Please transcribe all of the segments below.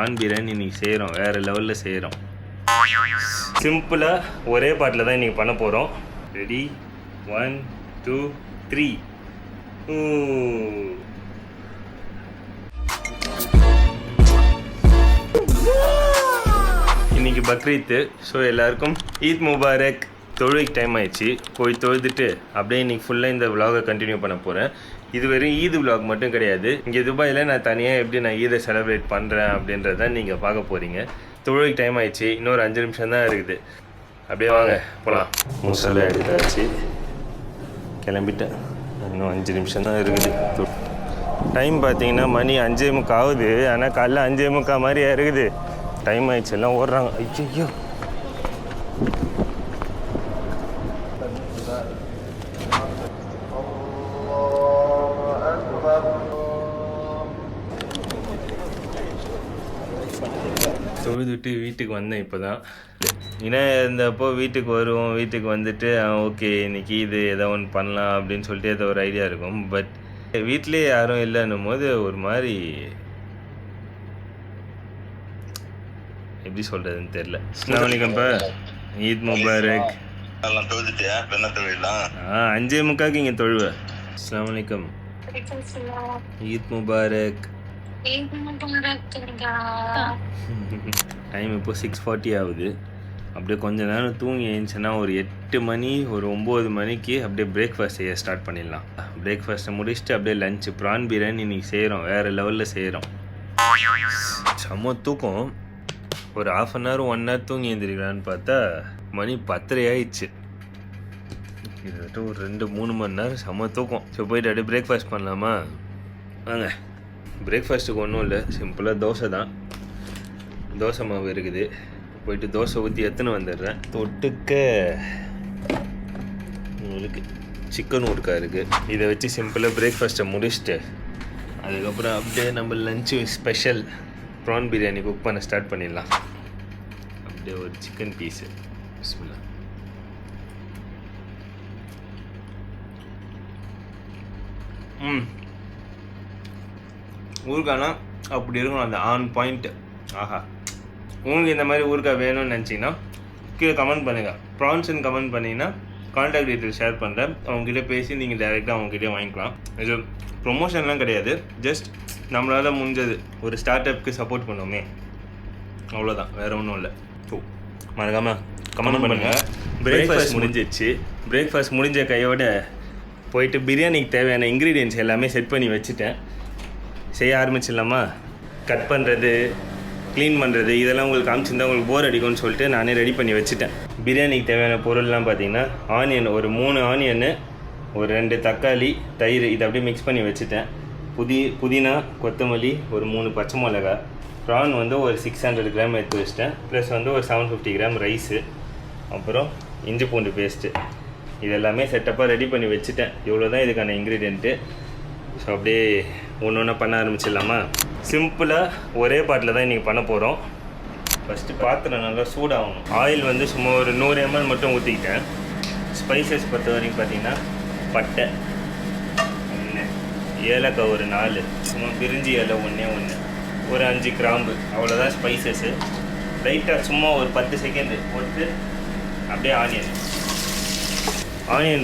PRAN biryani இன்றைக்கி செய்கிறோம், வேறு லெவலில் செய்கிறோம். சிம்பிளாக ஒரே பாட்டில் தான் இன்றைக்கி பண்ண போகிறோம். ரெடி, 1 2 3. இன்றைக்கி பக்ரீத்து. ஸோ எல்லாருக்கும் ஈத் முபாரக். தொழுகைக்கு டைம் ஆயிடுச்சு, போய் தொழுதுட்டு அப்படியே இன்றைக்கி ஃபுல்லாக இந்த விலாகை கண்டினியூ பண்ண போகிறேன். இது வெறும் ஈது விலாக் மட்டும் கிடையாது. இங்கே துபாயில் நான் தனியாக எப்படி நான் ஈதை செலிப்ரேட் பண்ணுறேன் அப்படின்றத நீங்கள் பார்க்க போகிறீங்க. தொழுகைக்கு டைம் ஆயிடுச்சு, இன்னொரு 5 நிமிஷம் தான் இருக்குது. அப்படியே வாங்க போகலாம். முசலை எடுத்தாச்சு, கிளம்பிட்டேன். இன்னும் 5 நிமிஷம் தான் இருக்குது. டைம் பார்த்தீங்கன்னா மணி 5:45 ஆகுது. ஆனால் காலைல 5:45 மாதிரியா இருக்குது. டைம் ஆயிடுச்சு, எல்லாம் ஓடுறாங்க. ஐயோ, தொழுதுட்டு வீட்டுக்கு வந்தேன் இப்போ தான். ஏன்னா இருந்தப்போ வீட்டுக்கு வருவோம், வீட்டுக்கு வந்துட்டு ஓகே இன்னைக்கு இது ஏதோ ஒன்று பண்ணலாம் அப்படின்னு சொல்லிட்டு ஏதோ ஒரு ஐடியா இருக்கும். பட் வீட்டிலே யாரும் இல்லைன்னும் போது ஒரு மாதிரி எப்படி சொல்கிறதுன்னு தெரில. அஸ்ஸலாமு அலைக்கும்ப்பா, ஈத் முபாரக். 5:45 இங்கே தொழுவேன். அஸ்ஸலாமு அலைக்கும், ஈத் முபாரக். டைம் இப்போ 6:40 ஆகுது. அப்படியே கொஞ்ச நேரம் தூங்கி எழுந்துச்சுன்னா ஒரு 8 மணி ஒரு 9 மணிக்கு அப்படியே பிரேக்ஃபாஸ்ட் செய்ய ஸ்டார்ட் பண்ணிடலாம். பிரேக்ஃபாஸ்ட்டை முடிச்சுட்டு அப்படியே லஞ்சு. ப்ரான் பிரியாணி இன்றைக்கி செய்கிறோம், வேறு லெவலில் செய்கிறோம். செம்ம தூக்கம். ஒரு 1/2 hour 1 hour தூங்கி எழுந்திரிக்கலான்னு பார்த்தா மணி 10:30 ஆயிடுச்சு. கிட்டத்தட்ட ஒரு 2-3 மணி நேரம் செம்ம தூக்கம். ஸோ போயிட்டு அப்படியே பிரேக்ஃபாஸ்ட் பண்ணலாமா? வாங்க. பிரேக்ஃபாஸ்ட்டுக்கு ஒன்றும் இல்லை, சிம்பிளாக தோசை தான். தோசை மாவு இருக்குது, போயிட்டு தோசை ஊற்றி எடுத்துன்னு வந்துடுறேன். தொட்டுக்க உங்களுக்கு சிக்கன் ஊறுக்கா இருக்குது. இதை வச்சு சிம்பிளாக பிரேக்ஃபாஸ்ட்டை முடிச்சுட்டு அதுக்கப்புறம் அப்படியே நம்ம lunch special prawn biryani cook பண்ண ஸ்டார்ட் பண்ணிடலாம். அப்படியே ஒரு சிக்கன் பீஸு. பிஸ்மில்லா. ஊறுகானா அப்படி இருக்கணும், அந்த ஆன் பாயிண்ட். ஆஹா, உங்களுக்கு இந்த மாதிரி ஊறுகாய் வேணும்னு நினச்சிங்கன்னா கீழே கமெண்ட் பண்ணுங்கள். ப்ரான்ஸ்ன்னு கமெண்ட் பண்ணிங்கன்னா கான்டாக்ட் டீட்டெயில் ஷேர் பண்ணுறேன். அவங்ககிட்ட பேசி நீங்கள் டைரெக்டாக அவங்ககிட்டே வாங்கிக்கலாம். இது ப்ரொமோஷன்லாம் கிடையாது, ஜஸ்ட் நம்மளால் முடிஞ்சது ஒரு ஸ்டார்ட் அப்க்கு சப்போர்ட் பண்ணோமே, அவ்வளோதான், வேறு ஒன்றும் இல்லை. ஸோ மறக்காமல் கமெண்ட் பண்ணுங்கள். பிரேக்ஃபாஸ்ட் முடிஞ்சிச்சு. பிரேக்ஃபாஸ்ட் முடிஞ்ச கையோட போயிட்டு பிரியாணிக்கு தேவையான இன்க்ரீடியன்ட்ஸ் எல்லாமே செட் பண்ணி வச்சுட்டேன். செய்ய ஆரம்பிச்சிடலாமா? கட் பண்ணுறது, க்ளீன் பண்ணுறது இதெல்லாம் உங்களுக்கு காமிச்சிருந்தா உங்களுக்கு போர் அடிக்கும்னு சொல்லிட்டு நானே ரெடி பண்ணி வச்சுட்டேன். பிரியாணிக்கு தேவையான பொருள்லாம் பார்த்தீங்கன்னா ஆனியன், ஒரு 3 ஆனியன்னு, ஒரு 2 தக்காளி, தயிர், இதை அப்படியே மிக்ஸ் பண்ணி வச்சுட்டேன். புதினா, கொத்தமல்லி, ஒரு 3 பச்சை மிளகா, ப்ரான் வந்து ஒரு 600 கிராம் எடுத்து வச்சிட்டேன். ப்ளஸ் வந்து ஒரு 750 கிராம் ரைஸு, அப்புறம் இஞ்சி பூண்டு பேஸ்ட்டு. இது எல்லாமே செட்டப்பாக ரெடி பண்ணி வச்சுட்டேன். இவ்வளோ தான் இதுக்கான இன்க்ரீடியண்ட்டு. ஸோ அப்படியே ஒன்று ஒன்றா பண்ண ஆரம்பிச்சிடலாமா? சிம்பிளாக ஒரே பாட்டில் தான் இன்றைக்கி பண்ண போகிறோம். ஃபஸ்ட்டு பாத்திரம் நல்லா சூடாகணும். ஆயில் வந்து சும்மா ஒரு 100 ml மட்டும் ஊற்றிக்கிட்டேன். ஸ்பைசஸ் பொறுத்த வரைக்கும் பார்த்தீங்கன்னா பட்டை 1, ஏலக்காய் ஒரு 4, சும்மா பிரிஞ்சி இலை 1, ஒரு 5 கிராம்பு, அவ்வளோதான் ஸ்பைசஸ்ஸு. லைட்டாக சும்மா ஒரு 10 செகண்டு போட்டு அப்படியே ஆனியன்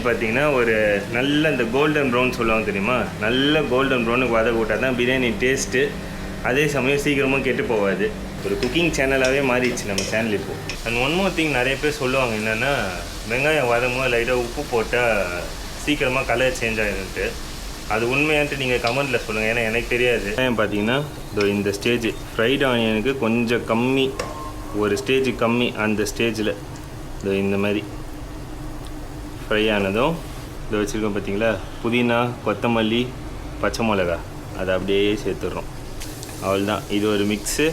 பார்த்தீங்கன்னா ஒரு நல்ல இந்த கோல்டன் ப்ரௌன் சொல்லுவாங்க தெரியுமா, நல்ல கோல்டன் ப்ரௌனுக்கு வதக்க விட்டால் தான் பிரியாணி டேஸ்ட்டு. அதே சமயம் சீக்கிரமாக கெட்டு போகாது. ஒரு குக்கிங் சேனலாகவே மாறிடுச்சு நம்ம சேனல் இப்போது. அண்ட் ஒன் மோர் திங், நிறைய பேர் சொல்லுவாங்க என்னென்னா வெங்காயம் வதங்கும்போது லைட்டாக உப்பு போட்டால் சீக்கிரமாக கலர் சேஞ்ச் ஆகிடுன்ட்டு. அது உண்மையான்ட்டு நீங்கள் கமெண்ட்டில் சொல்லுங்கள், ஏன்னா எனக்கு தெரியாது. பார்த்தீங்கன்னா இந்த ஸ்டேஜ் ஃப்ரைட் ஆனியனுக்கு கொஞ்சம் கம்மி, ஒரு ஸ்டேஜ் கம்மி. அந்த ஸ்டேஜில் இந்த மாதிரி ஃப்ரை ஆனதும் இதை வச்சுருக்கோம் பார்த்தீங்களா, புதினா, கொத்தமல்லி, பச்சை மிளகா, அதை அப்படியே சேர்த்துடுறோம். அவ்வளோதான். இது ஒரு மிக்ஸு.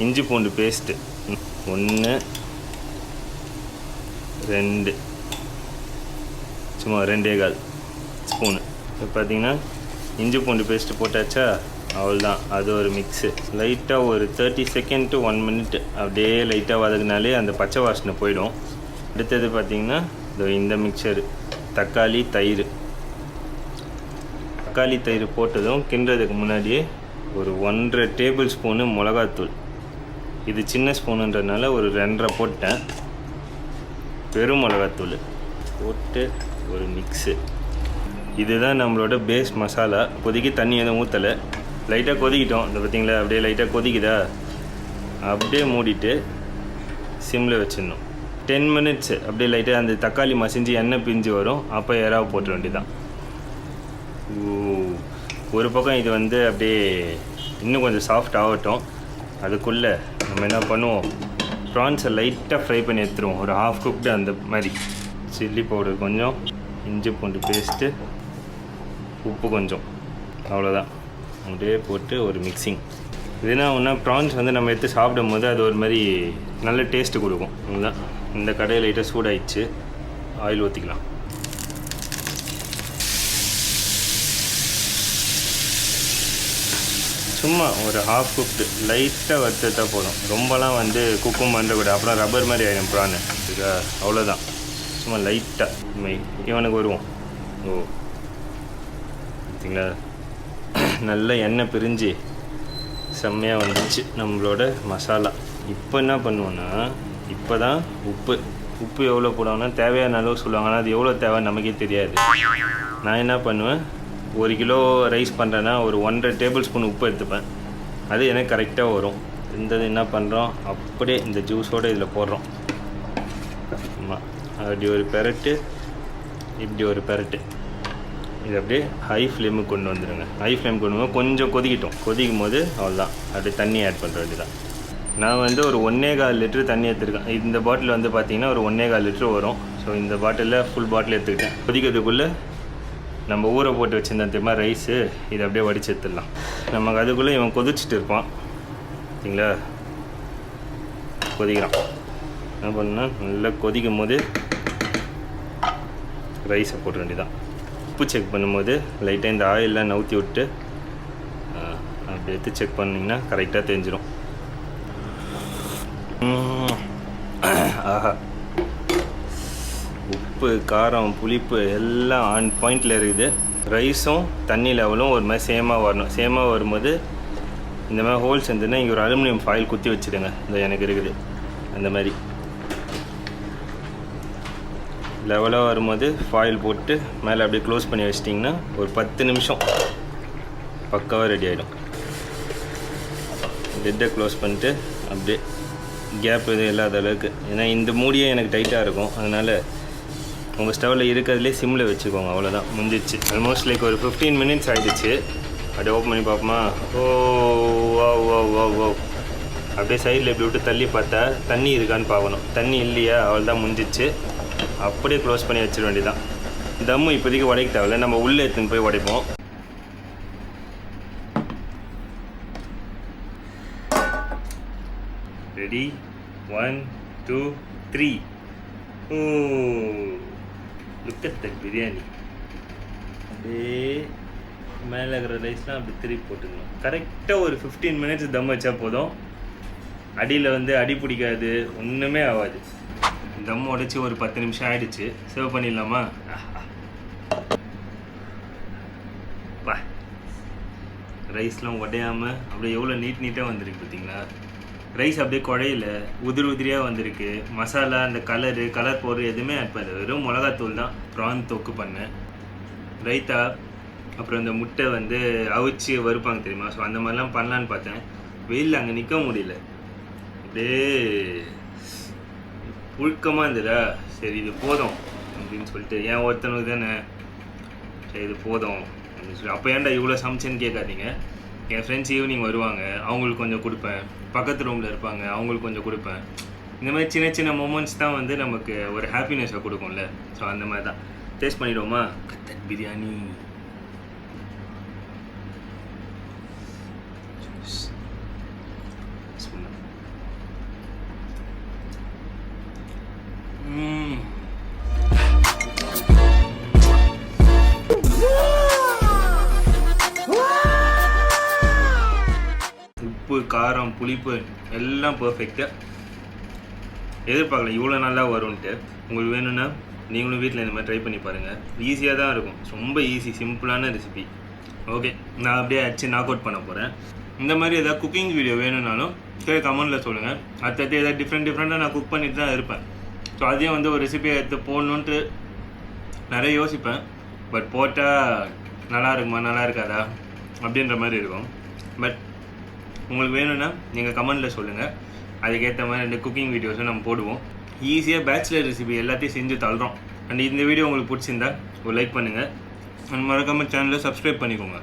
இஞ்சி பூண்டு பேஸ்ட்டு 1 2, சும்மா 2.25 ஸ்பூனு. இப்போ பார்த்தீங்கன்னா இஞ்சி பூண்டு பேஸ்ட்டு போட்டாச்சா, அவ்வளோதான். அது ஒரு மிக்ஸு. லைட்டாக ஒரு 30 செகண்ட் to 1 minute அப்படியே லைட்டாக வதக்குனாலே அந்த பச்சை வாசனை போயிடும். அடுத்தது பார்த்திங்கன்னா இந்த மிக்சரு, தக்காளி, தயிர். தக்காளி தயிர் போட்டதும் கிண்டுறதுக்கு முன்னாடியே ஒரு 1.5 டேபிள் ஸ்பூனு மிளகாத்தூள். இது சின்ன ஸ்பூனுன்றதுனால ஒரு 2.5 போட்டேன். வெறும் மிளகாத்தூள் போட்டு ஒரு மிக்ஸு. இதுதான் நம்மளோட பேஸ் மசாலா. கொதிக்க தண்ணி எதுவும் ஊற்றலை, லைட்டாக கொதிக்கிட்டோம். இந்த பார்த்திங்களா அப்படியே லைட்டாக கொதிக்குதா, அப்படியே மூடிட்டு சிம்மில் வச்சிடணும். 10 மினிட்ஸ் அப்படியே லைட்டாக அந்த தக்காளி மசிஞ்சு எண்ணெய் பிஞ்சு வரும். அப்போ இறாவை போட்டுற வேண்டியதான். ஒரு பக்கம் இது வந்து அப்படியே இன்னும் கொஞ்சம் சாஃப்ட் ஆகட்டும். அதுக்குள்ளே நம்ம என்ன பண்ணுவோம், ப்ரான்ஸை லைட்டாக ஃப்ரை பண்ணி எடுத்துருவோம். ஒரு ஹாஃப் குக்டு அந்த மாதிரி. சில்லி பவுடர் கொஞ்சம், இஞ்சி பூண்டு பேஸ்ட்டு, உப்பு கொஞ்சம், அவ்வளோதான். அப்படியே போட்டு ஒரு மிக்சிங். இதுனா ஒன்றா ப்ரான்ஸ் வந்து நம்ம எடுத்து சாப்பிடும் போது அது ஒரு மாதிரி நல்ல டேஸ்ட்டு கொடுக்கும். அதுதான். இந்த கடையில் லைட்டாக சூடாயிடுச்சு, ஆயில் ஊற்றிக்கலாம். சும்மா ஒரு ஹாஃப் குக்டு லைட்டாக வறுத்துட்டா போதும். ரொம்பலாம் வந்து குக்கும் பண்ணுறக்கூடாது, அப்புறம் ரப்பர் மாதிரி ஆகிடும் ப்ரான். இதுக்கா அவ்வளோதான். சும்மா லைட்டாக இவனுக்கு வருவோம். ஓ பார்த்தீங்களா, நல்ல எண்ணெய் பிரிஞ்சு செம்மையாக வந்துச்சு நம்மளோட மசாலா. இப்போ என்ன பண்ணுவோன்னா, இப்போ தான் உப்பு எவ்வளோ போடுவாங்கன்னா தேவையான அளவு சொல்லுவாங்க. ஆனால் அது எவ்வளோ தேவை நமக்கே தெரியாது. நான் என்ன பண்ணுவேன், 1 கிலோ ரைஸ் பண்ணுறேன்னா ஒரு 1.5 டேபிள் ஸ்பூன் உப்பு எடுத்துப்பேன். அது எனக்கு கரெக்டாக வரும். இந்த என்ன பண்ணுறோம், அப்படியே இந்த ஜூஸோடு இதில் போடுறோம். ஆமாம், அப்படி ஒரு பெரட்டு, இப்படி ஒரு பெரட்டு. இது அப்படியே ஹை ஃப்ளேமுக்கு கொண்டு வந்துடுங்க. ஹை ஃப்ளேம் கொண்டு வந்து கொஞ்சம் கொதிக்கும் போது அவ்வளோதான், அப்படியே தண்ணி ஆட் பண்ணுற வேண்டியதான். நான் வந்து ஒரு 1.25 லிட்டரு தண்ணி எடுத்துருக்கேன். இந்த பாட்டில் வந்து பார்த்திங்கன்னா ஒரு 1.25 லிட்டரு வரும். ஸோ இந்த பாட்டிலில் ஃபுல் பாட்டில் எடுத்துக்கிட்டேன். கொதிக்கிறதுக்குள்ளே நம்ம ஊற போட்டு வச்சுருந்த தெரியுமா ரைஸு, இதை அப்படியே வடித்து எடுத்துடலாம். நமக்கு அதுக்குள்ளே இவன் கொதிச்சுட்டு இருப்பான். சரிங்களா, கொதிக்கிறான். என்ன பண்ணால் நல்லா கொதிக்கும் போது ரைஸை போட வேண்டியதான். உப்பு செக் பண்ணும்போது லைட்டாக இந்த ஆயிலெலாம் நவுத்தி விட்டு அப்படி எடுத்து செக் பண்ணிங்கன்னா கரெக்டாக தெரிஞ்சிடும். ஆஹா, உப்பு காரம் புளிப்பு எல்லாம் ஆன் பாயிண்டில் இருக்குது. ரைஸும் தண்ணி லெவலும் ஒரு மாதிரி சேமாக வரணும். சேமாக வரும்போது இந்த மாதிரி ஹோல்ஸ் இருந்ததுன்னா இங்கே ஒரு அலுமினியம் ஃபாயில் குத்தி வச்சுடுங்க. இந்த எனக்கு இருக்குது அந்த மாதிரி. லெவலாக வரும்போது ஃபாயில் போட்டு மேலே அப்படியே க்ளோஸ் பண்ணி வச்சிட்டிங்கன்னா ஒரு 10 நிமிஷம் பக்காவாக ரெடி ஆகிடும். டெட்டை க்ளோஸ் பண்ணிட்டு அப்படியே கேப் எதுவும் இல்லாத அளவுக்கு, ஏன்னா இந்த மூடியே எனக்கு டைட்டாக இருக்கும். அதனால் உங்கள் ஸ்டவ்வில் இருக்கிறதுலே சிம்மில் வச்சுக்கோங்க. அவ்வளோதான், முடிஞ்சிச்சு. ஆல்மோஸ்ட் லைக் ஒரு 15 மினிட்ஸ் ஆகிடுச்சு. அப்படியே ஓப்பன் பண்ணி பார்ப்போமா. ஓ ஓ ஓ ஓ ஓ அப்படியே சைடில் இப்படி விட்டு தள்ளி பார்த்தா தண்ணி இருக்கான்னு பார்க்கணும். தண்ணி இல்லையா, அவ்வளோதான், முடிஞ்சிச்சு. அப்படியே க்ளோஸ் பண்ணி வச்சிட வேண்டியதான். தம்மு இப்போதைக்கு உடைக்க தேவையில்ல, நம்ம உள்ளே எடுத்துன்னு போய் உடைப்போம். Ready, 1 2 3. Oh look at that biryani. அப்படியே மேலே இருக்கிற ரைஸ்லாம் அப்படி திருப்பி போட்டுக்கணும். கரெக்டாக ஒரு 15 மினிட்ஸ் தம் வச்சா போதும். அடியில் வந்து அடி பிடிக்காது, ஒன்றுமே ஆகாது. தம் உடைச்சி ஒரு 10 நிமிஷம் ஆகிடுச்சு. சர்வ் பண்ணிடலாமா? பா, ரைஸ்லாம் உடையாமல் அப்படியே எவ்வளோ நீட்டாக வந்திருக்கு பார்த்தீங்களா. ரைஸ் அப்படியே குழையில உதிரியாக வந்திருக்கு. மசாலா அந்த கலர் பவுடர் எதுவுமே ஆட் பண்ணல, வெறும் மிளகாத்தூள் தான். ப்ரான் தொக்கு பண்ணேன். ரைத்தா, அப்புறம் இந்த முட்டை வந்து அவிச்சு வறுப்பாங்க தெரியுமா, ஸோ அந்த மாதிரிலாம் பண்ணலான்னு பார்த்தேன். வெயிலில் அங்கே நிற்க முடியல, அப்படியே புழுக்கமாக இருந்ததா. சரி இது போதும் அப்படின்னு சொல்லிட்டு, ஏன் ஒருத்தனுக்கு தானே, சரி இது போதும் அப்படின்னு சொல்லி. அப்போ ஏன்டா இவ்வளோ சமைச்சேன்னு கேட்காதீங்க. என் ஃப்ரெண்ட்ஸ் ஈவினிங் வருவாங்க, அவங்களுக்கு கொஞ்சம் கொடுப்பேன். பக்கத்து ரூமில் இருப்பாங்க, அவங்களுக்கு கொஞ்சம் கொடுப்பேன். இந்த மாதிரி சின்ன சின்ன மூமெண்ட்ஸ் தான் வந்து நமக்கு ஒரு ஹாப்பினஸை கொடுக்கும்ல. ஸோ அந்த மாதிரி தான். டேஸ்ட் பண்ணிவிடுவோமா? கத்தன் பிரியாணி. உப்பு காரம் புளிப்பு எல்லாம் பர்ஃபெக்டாக. எதிர்பார்க்கல இவ்வளோ நல்லா வரும்ன்ட்டு. உங்களுக்கு வேணும்னா நீங்களும் வீட்டில் இந்த மாதிரி ட்ரை பண்ணி பாருங்கள். ஈஸியாக தான் இருக்கும், ரொம்ப ஈஸி, சிம்பிளான ரெசிபி. ஓகே, நான் அப்படியே அடிச்சு நாக் அவுட் பண்ண போகிறேன். இந்த மாதிரி ஏதாவது குக்கிங் வீடியோ வேணும்னாலும் கீழே கமெண்ட்டில் சொல்லுங்கள். அடுத்தது ஏதாவது டிஃப்ரெண்ட்டாக நான் குக் பண்ணிட்டு தான் இருப்பேன். ஸோ அதையும் வந்து ஒரு ரெசிபியை எடுத்து போடணுன்ட்டு நிறைய யோசிப்பேன். பட் போட்டால் நல்லா இருக்காதா அப்படின்ற மாதிரி இருக்கும். பட் உங்களுக்கு வேணும்னா நீங்கள் கமெண்ட்டில் சொல்லுங்கள். அதுக்கேற்ற மாதிரி இந்த குக்கிங் வீடியோஸும் நம்ம போடுவோம். ஈஸியாக பேச்சுலர் ரெசிபி எல்லாத்தையும் செஞ்சு தள்ளுறோம். அண்ட் இந்த வீடியோ உங்களுக்கு பிடிச்சிருந்தா ஒரு லைக் பண்ணுங்கள். அண்ட் மறக்காமல் சேனலை சப்ஸ்கிரைப் பண்ணிக்கோங்க.